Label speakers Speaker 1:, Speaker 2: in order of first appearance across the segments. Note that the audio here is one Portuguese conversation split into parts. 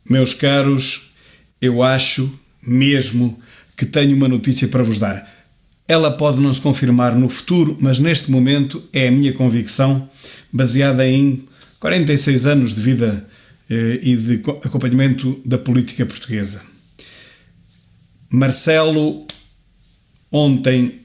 Speaker 1: Meus caros, eu acho mesmo que tenho uma notícia para vos dar. Ela pode não se confirmar no futuro, mas neste momento é a minha convicção, baseada em 46 anos de vida e de acompanhamento da política portuguesa. Marcelo ontem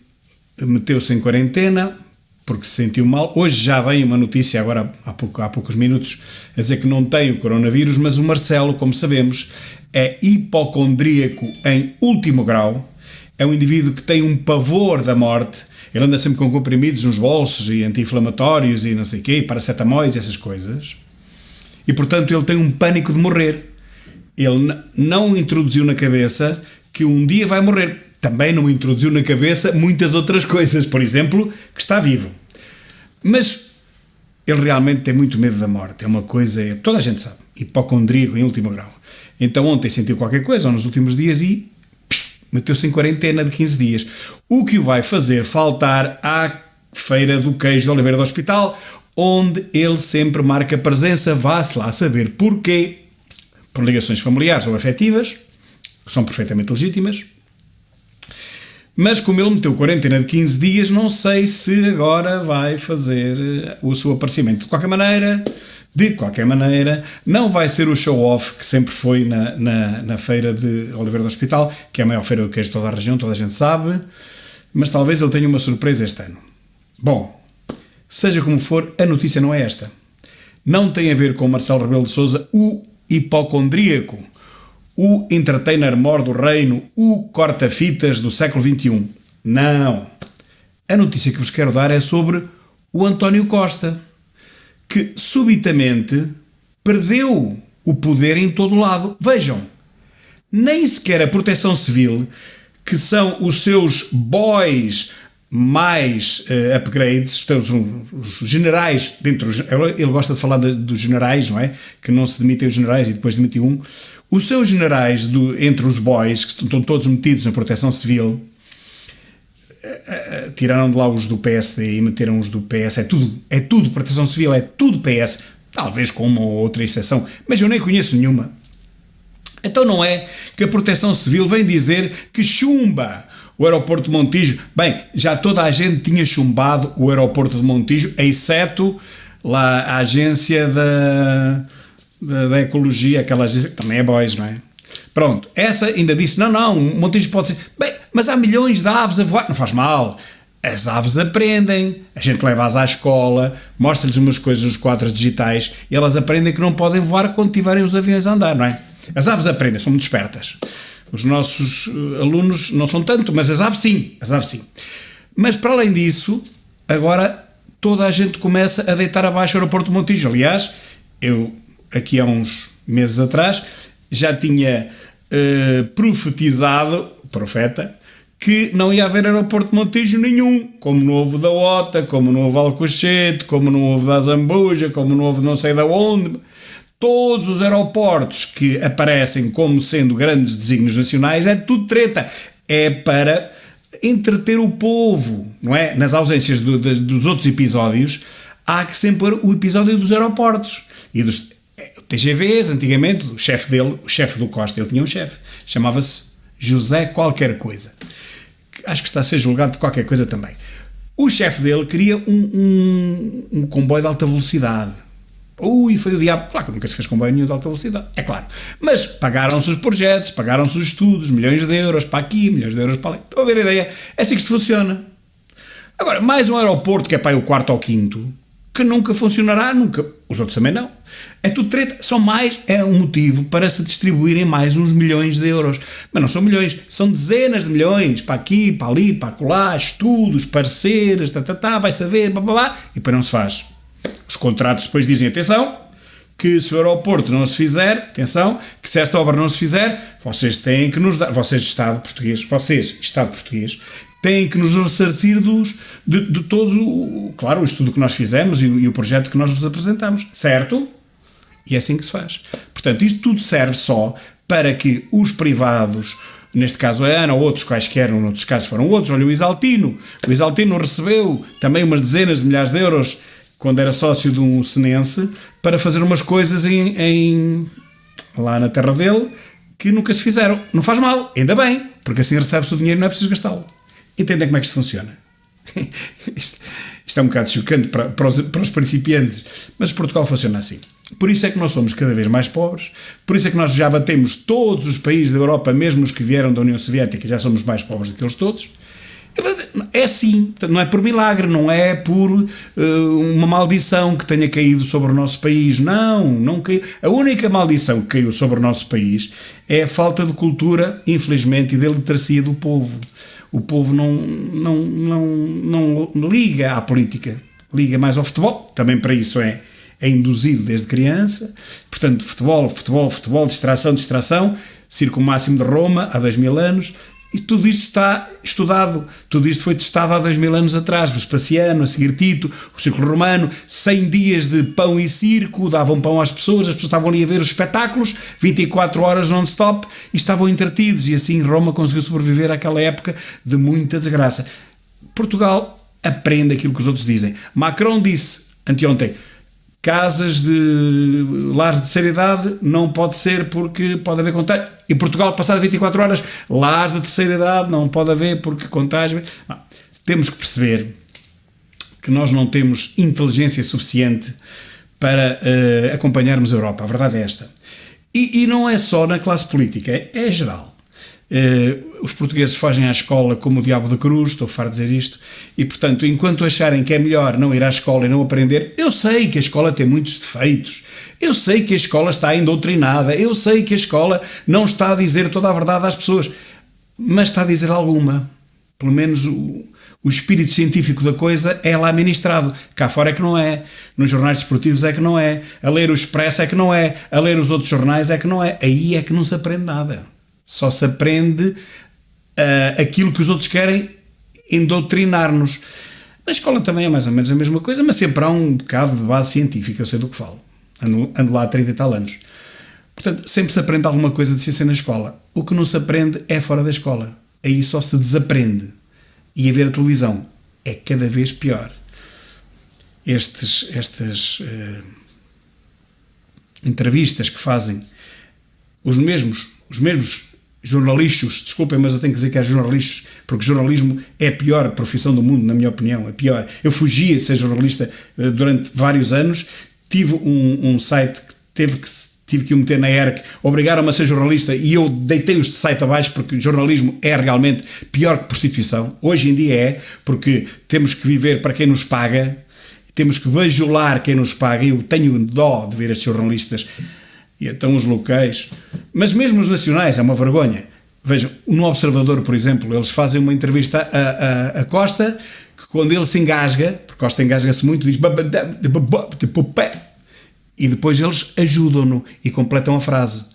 Speaker 1: meteu-se em quarentena porque se sentiu mal. Hoje já vem uma notícia, agora há poucos minutos, a dizer que não tem o coronavírus, mas o Marcelo, como sabemos, é hipocondríaco em último grau, é um indivíduo que tem um pavor da morte, ele anda sempre com comprimidos nos bolsos e anti-inflamatórios e não sei o quê, paracetamóis e essas coisas, e portanto ele tem um pânico de morrer. Ele não introduziu na cabeça que um dia vai morrer. Também não introduziu na cabeça muitas outras coisas, por exemplo, que está vivo. Mas ele realmente tem muito medo da morte. É uma coisa, toda a gente sabe, hipocondríaco em último grau. Então ontem sentiu qualquer coisa, ou nos últimos dias, e meteu-se em quarentena de 15 dias. O que o vai fazer faltar à Feira do Queijo de Oliveira do Hospital, onde ele sempre marca presença, vá-se lá saber porquê, por ligações familiares ou afetivas, que são perfeitamente legítimas. Mas como ele meteu quarentena de 15 dias, não sei se agora vai fazer o seu aparecimento. De qualquer maneira, não vai ser o show-off que sempre foi na feira de Oliveira do Hospital, que é a maior feira do queijo de toda a região, toda a gente sabe, mas talvez ele tenha uma surpresa este ano. Bom, seja como for, a notícia não é esta. Não tem a ver com Marcelo Rebelo de Sousa, o hipocondríaco, o entertainer mor do reino, o corta-fitas do século XXI. Não. A notícia que vos quero dar é sobre o António Costa, que subitamente perdeu o poder em todo o lado. Vejam, nem sequer a Proteção Civil, que são os seus boys mais upgrades, os generais dentro, ele gosta de falar dos generais, não é? Que não se demitem os generais e depois demitem um. Os seus generais entre os boys, que estão todos metidos na Proteção Civil, tiraram de lá os do PSD e meteram os do PS, é tudo Proteção Civil, é tudo PS, talvez com uma ou outra exceção, mas eu nem conheço nenhuma. Então não é que a Proteção Civil vem dizer que chumba o aeroporto de Montijo. Bem, já toda a gente tinha chumbado o aeroporto de Montijo, exceto lá a agência da ecologia, aquela agência que também é boys, não é? Pronto, essa ainda disse, não, Montijo pode ser... Bem, mas há milhões de aves a voar, não faz mal. As aves aprendem, a gente leva-as à escola, mostra-lhes umas coisas nos quadros digitais e elas aprendem que não podem voar quando tiverem os aviões a andar, não é? As aves aprendem, são muito espertas. Os nossos alunos não são tanto, mas as aves sim. Mas para além disso, agora toda a gente começa a deitar abaixo o aeroporto de Montijo. Aliás, eu aqui há uns meses atrás já tinha profeta, que não ia haver aeroporto de Montijo nenhum, como não houve da OTA, como não houve Alcochete, como não houve da Zambuja, como não houve não sei de onde. Todos os aeroportos que aparecem como sendo grandes desígnios nacionais é tudo treta. É para entreter o povo, não é? Nas ausências dos outros episódios, há que sempre pôr o episódio dos aeroportos. E dos TGVs, antigamente, o chefe dele, o chefe do Costa, ele tinha um chefe, chamava-se José qualquer coisa. Acho que está a ser julgado por qualquer coisa também. O chefe dele queria um comboio de alta velocidade. Foi o diabo. Claro que nunca se fez comboio nenhum de alta velocidade, é claro. Mas pagaram-se os projetos, pagaram-se os estudos, milhões de euros para aqui, milhões de euros para ali. Estão a ver a ideia? É assim que isto funciona. Agora, mais um aeroporto que é para aí o quarto ou quinto, que nunca funcionará, nunca. Os outros também não. É tudo treta. É um motivo para se distribuírem mais uns milhões de euros. Mas não são milhões, são dezenas de milhões, para aqui, para ali, para acolá, estudos, parceiros, vai saber, blá, e depois não se faz. Os contratos depois dizem, atenção, que se o aeroporto não se fizer, atenção, que se esta obra não se fizer, vocês têm que nos dar, vocês, Estado português, têm que nos ressarcir de todo, claro, o estudo que nós fizemos e o projeto que nós vos apresentamos, certo? E é assim que se faz. Portanto, isto tudo serve só para que os privados, neste caso a ANA ou outros quaisquer, noutros casos foram outros, olha o Isaltino recebeu também umas dezenas de milhares de euros quando era sócio de um senense, para fazer umas coisas lá na terra dele que nunca se fizeram. Não faz mal, ainda bem, porque assim recebe-se o dinheiro e não é preciso gastá-lo. Entendem como é que isto funciona? Isto é um bocado chocante para os principiantes, mas Portugal funciona assim. Por isso é que nós somos cada vez mais pobres, por isso é que nós já batemos todos os países da Europa, mesmo os que vieram da União Soviética, já somos mais pobres do que eles todos. É assim, não é por milagre, não é por uma maldição que tenha caído sobre o nosso país, não caiu. A única maldição que caiu sobre o nosso país é a falta de cultura, infelizmente, e de literacia do povo. O povo não liga à política, liga mais ao futebol, também para isso é induzido desde criança, portanto futebol, distração, Círculo Máximo de Roma, há 2000 anos, e tudo isto está estudado, tudo isto foi testado há 2000 anos atrás, Vespasiano, a seguir Tito, o Círculo Romano, 100 dias de pão e circo, davam pão às pessoas estavam ali a ver os espetáculos, 24 horas non-stop, e estavam entretidos, e assim Roma conseguiu sobreviver àquela época de muita desgraça. Portugal aprende aquilo que os outros dizem. Macron disse, anteontem, casas de lares de terceira idade não pode ser porque pode haver contágio. Em Portugal, passado 24 horas, lares de terceira idade não pode haver porque contágio. Não. Temos que perceber que nós não temos inteligência suficiente para acompanharmos a Europa. A verdade é esta. E não é só na classe política, é geral. Os portugueses fogem à escola como o diabo da cruz, estou farto de dizer isto, e portanto, enquanto acharem que é melhor não ir à escola e não aprender, eu sei que a escola tem muitos defeitos, eu sei que a escola está indoutrinada, eu sei que a escola não está a dizer toda a verdade às pessoas, mas está a dizer alguma. Pelo menos o espírito científico da coisa é lá ministrado. Cá fora é que não é. Nos jornais desportivos é que não é. A ler o Expresso é que não é. A ler os outros jornais é que não é. Aí é que não se aprende nada. Só se aprende aquilo que os outros querem endoutrinar-nos. Na escola também é mais ou menos a mesma coisa, mas sempre há um bocado de base científica, eu sei do que falo. Ando lá há 30 e tal anos. Portanto, sempre se aprende alguma coisa de ciência na escola. O que não se aprende é fora da escola. Aí só se desaprende. E a ver a televisão é cada vez pior. Estas entrevistas que fazem os mesmos jornalistas, desculpem, mas eu tenho que dizer que é jornalistas, porque jornalismo é a pior profissão do mundo, na minha opinião, é pior. Eu fugia de ser jornalista durante vários anos, tive um site que tive que o meter na ERC, obrigaram-me a ser jornalista e eu deitei o site abaixo porque jornalismo é realmente pior que prostituição. Hoje em dia é, porque temos que viver para quem nos paga, temos que bajular quem nos paga. Eu tenho dó de ver estes jornalistas e então os locais, mas mesmo os nacionais, é uma vergonha. Vejam, no Observador, por exemplo, eles fazem uma entrevista a Costa, que quando ele se engasga, porque Costa engasga-se muito, diz e depois eles ajudam-no e completam a frase.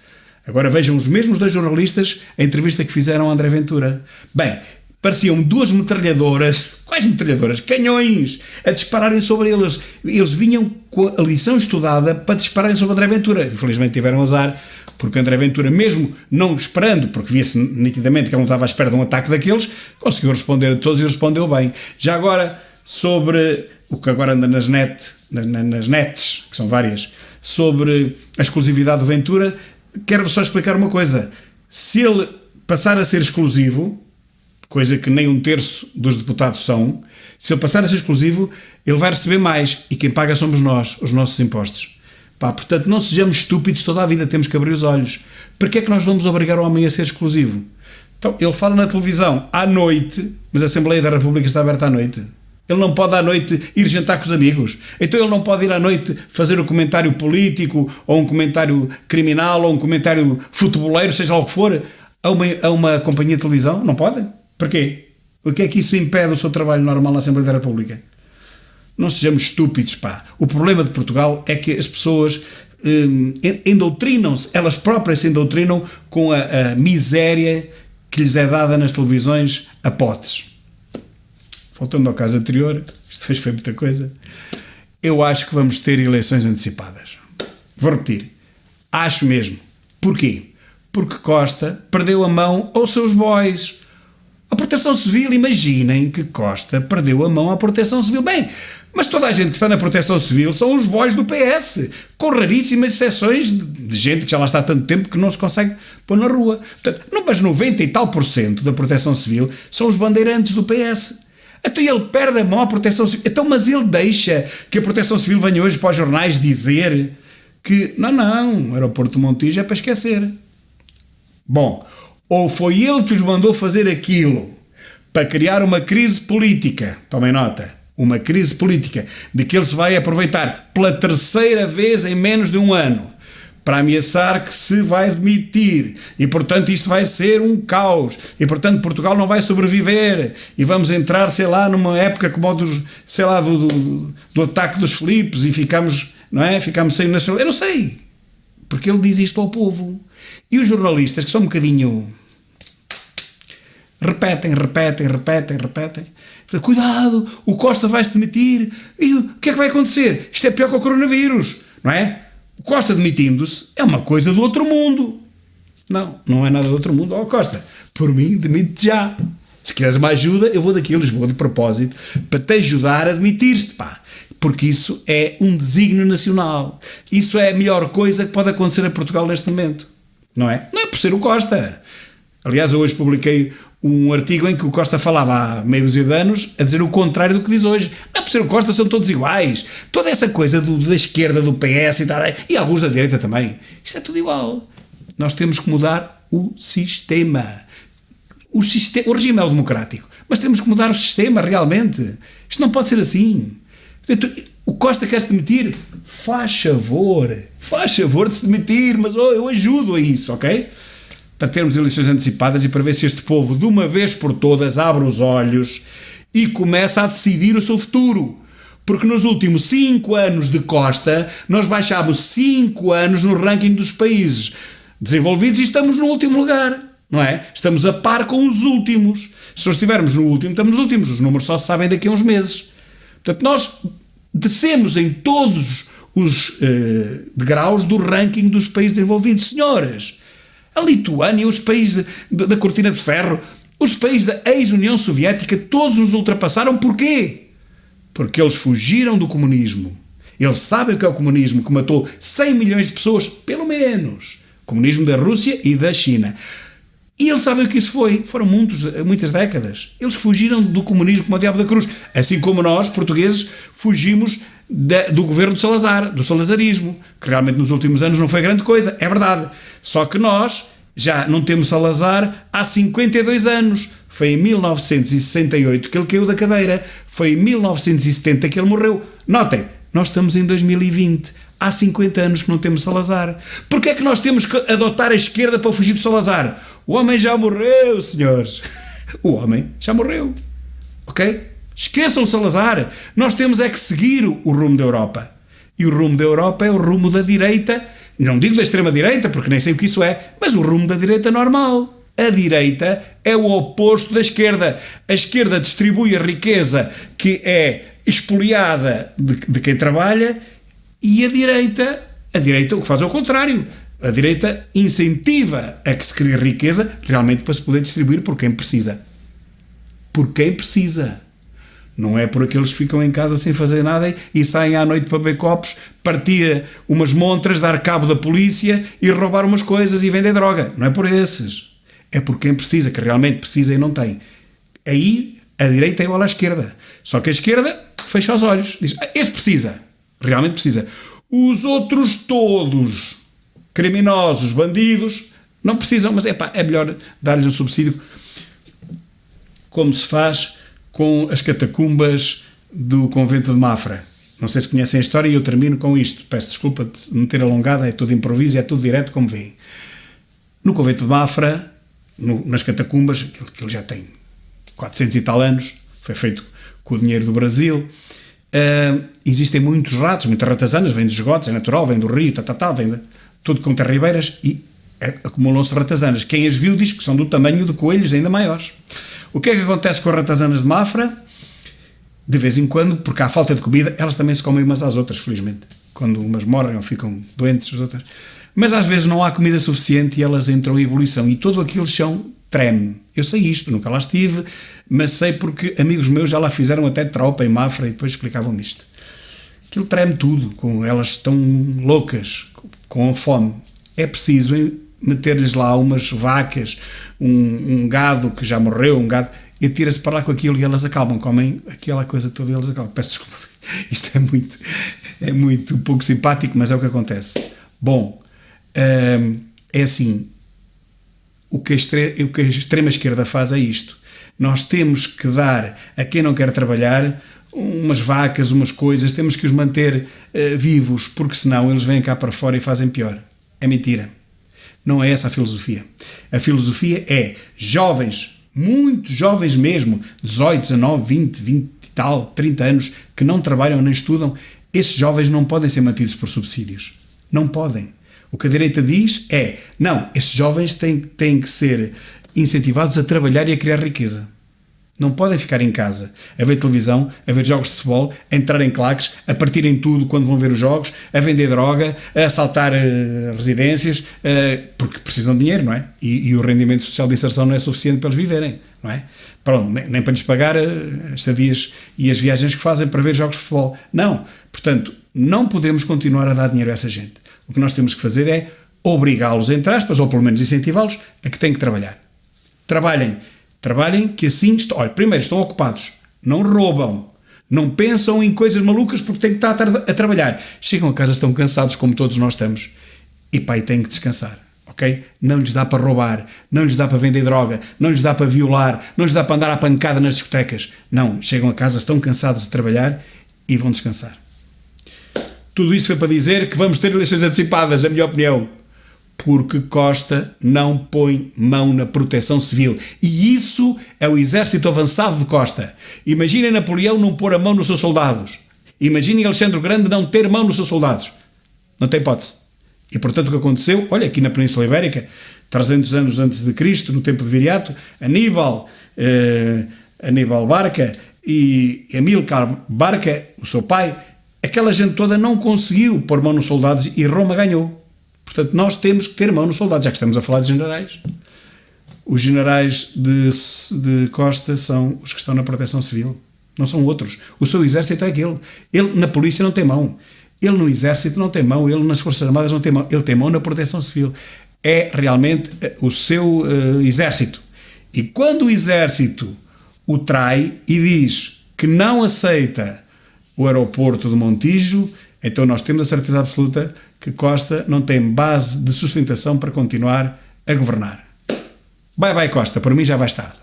Speaker 1: Agora vejam os mesmos dois jornalistas a entrevista que fizeram a André Ventura. Bem, pareciam duas metralhadoras, quais metralhadoras? Canhões, a dispararem sobre eles. Eles vinham com a lição estudada para dispararem sobre André Ventura. Infelizmente tiveram azar, porque André Ventura, mesmo não esperando, porque via-se nitidamente que ele não estava à espera de um ataque daqueles, conseguiu responder a todos e respondeu bem. Já agora, sobre o que agora anda nas nets, que são várias, sobre a exclusividade do Ventura, quero só explicar uma coisa. Se ele passar a ser exclusivo, coisa que nem 1/3 dos deputados são, se ele passar a ser exclusivo, ele vai receber mais, e quem paga somos nós, os nossos impostos. Portanto, não sejamos estúpidos, toda a vida temos que abrir os olhos. Por que é que nós vamos obrigar o homem a ser exclusivo? Então, ele fala na televisão à noite, mas a Assembleia da República está aberta à noite. Ele não pode à noite ir jantar com os amigos. Então ele não pode ir à noite fazer um comentário político, ou um comentário criminal, ou um comentário futeboleiro, seja lá o que for, a uma companhia de televisão? Não pode? Porquê? O que é que isso impede o seu trabalho normal na Assembleia da República? Não sejamos estúpidos, pá. O problema de Portugal é que as pessoas endoutrinam-se, elas próprias se endoutrinam com a miséria que lhes é dada nas televisões a potes. Voltando ao caso anterior, isto foi muita coisa, eu acho que vamos ter eleições antecipadas. Vou repetir. Acho mesmo. Porquê? Porque Costa perdeu a mão aos seus boys. A Proteção Civil, imaginem que Costa perdeu a mão à Proteção Civil. Bem, Mas toda a gente que está na Proteção Civil são os boys do PS, com raríssimas exceções de gente que já lá está há tanto tempo que não se consegue pôr na rua. Portanto, não, mas 90 e tal % da Proteção Civil são os bandeirantes do PS. Então ele perde a mão à Proteção Civil. Então, mas ele deixa que a Proteção Civil venha hoje para os jornais dizer que não, o aeroporto de Montijo é para esquecer. Bom, ou foi ele que os mandou fazer aquilo para criar uma crise política, tomem nota, uma crise política, de que ele se vai aproveitar pela terceira vez em menos de um ano para ameaçar que se vai demitir e, portanto, isto vai ser um caos e, portanto, Portugal não vai sobreviver e vamos entrar, sei lá, numa época como dos, sei lá, do ataque dos Filipes e ficamos, não é? Ficamos sem nacional. Eu não sei, porque ele diz isto ao povo. E os jornalistas, que são um bocadinho... repetem. Cuidado, o Costa vai-se demitir. E o que é que vai acontecer? Isto é pior que o coronavírus, não é? O Costa demitindo-se é uma coisa do outro mundo. Não é nada do outro mundo. Costa, por mim, demite já. Se queres uma ajuda, eu vou daqui a Lisboa de propósito para te ajudar a demitir-te, pá. Porque isso é um desígnio nacional. Isso é a melhor coisa que pode acontecer a Portugal neste momento. Não é? Não é por ser o Costa. Aliás, eu hoje publiquei um artigo em que o Costa falava há meia dúzia de anos a dizer o contrário do que diz hoje. Não é por ser o Costa, são todos iguais. Toda essa coisa da esquerda, do PS e alguns da direita também. Isto é tudo igual. Nós temos que mudar o sistema. O regime é o democrático, mas temos que mudar o sistema realmente. Isto não pode ser assim. O Costa quer se demitir? Faz favor de se demitir, mas eu ajudo a isso, ok? Para termos eleições antecipadas e para ver se este povo, de uma vez por todas, abre os olhos e começa a decidir o seu futuro. Porque nos últimos 5 anos de Costa, nós baixámos 5 anos no ranking dos países desenvolvidos e estamos no último lugar, não é? Estamos a par com os últimos. Se nós estivermos no último, estamos nos últimos. Os números só se sabem daqui a uns meses. Portanto, nós descemos em todos os degraus do ranking dos países desenvolvidos. Senhoras, a Lituânia, os países da Cortina de Ferro, os países da ex-União Soviética, todos nos ultrapassaram. Porquê? Porque eles fugiram do comunismo. Eles sabem o que é o comunismo, que matou 100 milhões de pessoas, pelo menos. O comunismo da Rússia e da China. E eles sabem o que isso foi. Foram muitas décadas. Eles fugiram do comunismo como o diabo da cruz. Assim como nós, portugueses, fugimos do governo de Salazar, do salazarismo, que realmente nos últimos anos não foi grande coisa, é verdade. Só que nós já não temos Salazar há 52 anos. Foi em 1968 que ele caiu da cadeira. Foi em 1970 que ele morreu. Notem, nós estamos em 2020. Há 50 anos que não temos Salazar. Porquê é que nós temos que adotar a esquerda para fugir do Salazar? O homem já morreu, senhores. O homem já morreu. Ok? Esqueçam o Salazar. Nós temos é que seguir o rumo da Europa. E o rumo da Europa é o rumo da direita. Não digo da extrema-direita, porque nem sei o que isso é, mas o rumo da direita normal. A direita é o oposto da esquerda. A esquerda distribui a riqueza que é expoliada de quem trabalha e a direita o que faz é o contrário. A direita incentiva a que se crie riqueza realmente para se poder distribuir por quem precisa. Por quem precisa. Não é por aqueles que ficam em casa sem fazer nada e saem à noite para beber copos, partir umas montras, dar cabo da polícia e roubar umas coisas e vender droga. Não é por esses. É por quem precisa, que realmente precisa e não tem. Aí a direita é igual à esquerda. Só que a esquerda fecha os olhos. Diz, esse precisa. Realmente precisa. Os outros todos, criminosos, bandidos, não precisam, mas é melhor dar-lhes um subsídio, como se faz com as catacumbas do convento de Mafra. Não sei se conhecem a história e eu termino com isto. Peço desculpa de me ter alongado, é tudo improviso e é tudo direto, como veem. No convento de Mafra, nas catacumbas, aquilo já tem 400 e tal anos, foi feito com o dinheiro do Brasil, existem muitos ratos, muitas ratazanas, vêm dos esgotos, é natural, vêm do rio, vêm de tudo com ribeiras e acumulam-se ratazanas. Quem as viu diz que são do tamanho de coelhos ainda maiores. O que é que acontece com as ratazanas de Mafra? De vez em quando, porque há falta de comida, elas também se comem umas às outras, felizmente. Quando umas morrem ou ficam doentes, as outras. Mas às vezes não há comida suficiente e elas entram em ebulição e todo aquele chão treme. Eu sei isto, nunca lá estive, mas sei porque amigos meus já lá fizeram até tropa em Mafra e depois explicavam-me isto. aquilo treme tudo, elas estão loucas, com fome. É preciso meter-lhes lá umas vacas, um gado que já morreu, um gado, e atira-se para lá com aquilo e elas acalmam, comem aquela coisa toda e elas acalmam. Peço desculpa, isto é muito pouco simpático, mas é o que acontece. Bom, é assim, o que a extrema-esquerda faz é isto. Nós temos que dar a quem não quer trabalhar umas vacas, umas coisas, temos que os manter vivos, porque senão eles vêm cá para fora e fazem pior. É mentira. Não é essa a filosofia. A filosofia é jovens, muito jovens mesmo, 18, 19, 20 e tal, 30 anos, que não trabalham nem estudam, esses jovens não podem ser mantidos por subsídios. Não podem. O que a direita diz é, não, esses jovens têm que ser incentivados a trabalhar e a criar riqueza. Não podem ficar em casa a ver televisão, a ver jogos de futebol, a entrar em claques, a partirem tudo quando vão ver os jogos, a vender droga, a assaltar residências, porque precisam de dinheiro, não é? E o rendimento social de inserção não é suficiente para eles viverem, não é? Pronto, nem para lhes pagar as estadias e as viagens que fazem para ver jogos de futebol. Não. Portanto, não podemos continuar a dar dinheiro a essa gente. O que nós temos que fazer é obrigá-los, entre aspas, ou pelo menos incentivá-los, a que têm que trabalhar. Trabalhem, que assim, olha, primeiro estão ocupados, não roubam, não pensam em coisas malucas porque têm que estar a trabalhar. Chegam a casa, estão cansados como todos nós estamos e pai, têm que descansar, ok? Não lhes dá para roubar, não lhes dá para vender droga, não lhes dá para violar, não lhes dá para andar à pancada nas discotecas. Não, chegam a casa, estão cansados de trabalhar e vão descansar. Tudo isso foi para dizer que vamos ter eleições antecipadas, na minha opinião. Porque Costa não põe mão na proteção civil. E isso é o exército avançado de Costa. Imaginem Napoleão não pôr a mão nos seus soldados. Imaginem Alexandre o Grande não ter mão nos seus soldados. Não tem hipótese. E portanto o que aconteceu, olha, aqui na Península Ibérica, 300 anos antes de Cristo, no tempo de Viriato, Aníbal Barca e Amílcar Barca, o seu pai, aquela gente toda não conseguiu pôr mão nos soldados e Roma ganhou. Portanto, nós temos que ter mão nos soldados, já que estamos a falar de generais. Os generais de Costa são os que estão na proteção civil, não são outros. O seu exército é aquele. Ele na polícia não tem mão, ele no exército não tem mão, ele nas forças armadas não tem mão, ele tem mão na proteção civil. É realmente o seu exército. E quando o exército o trai e diz que não aceita o aeroporto de Montijo, então nós temos a certeza absoluta que Costa não tem base de sustentação para continuar a governar. Bye bye Costa, para mim já vai estar.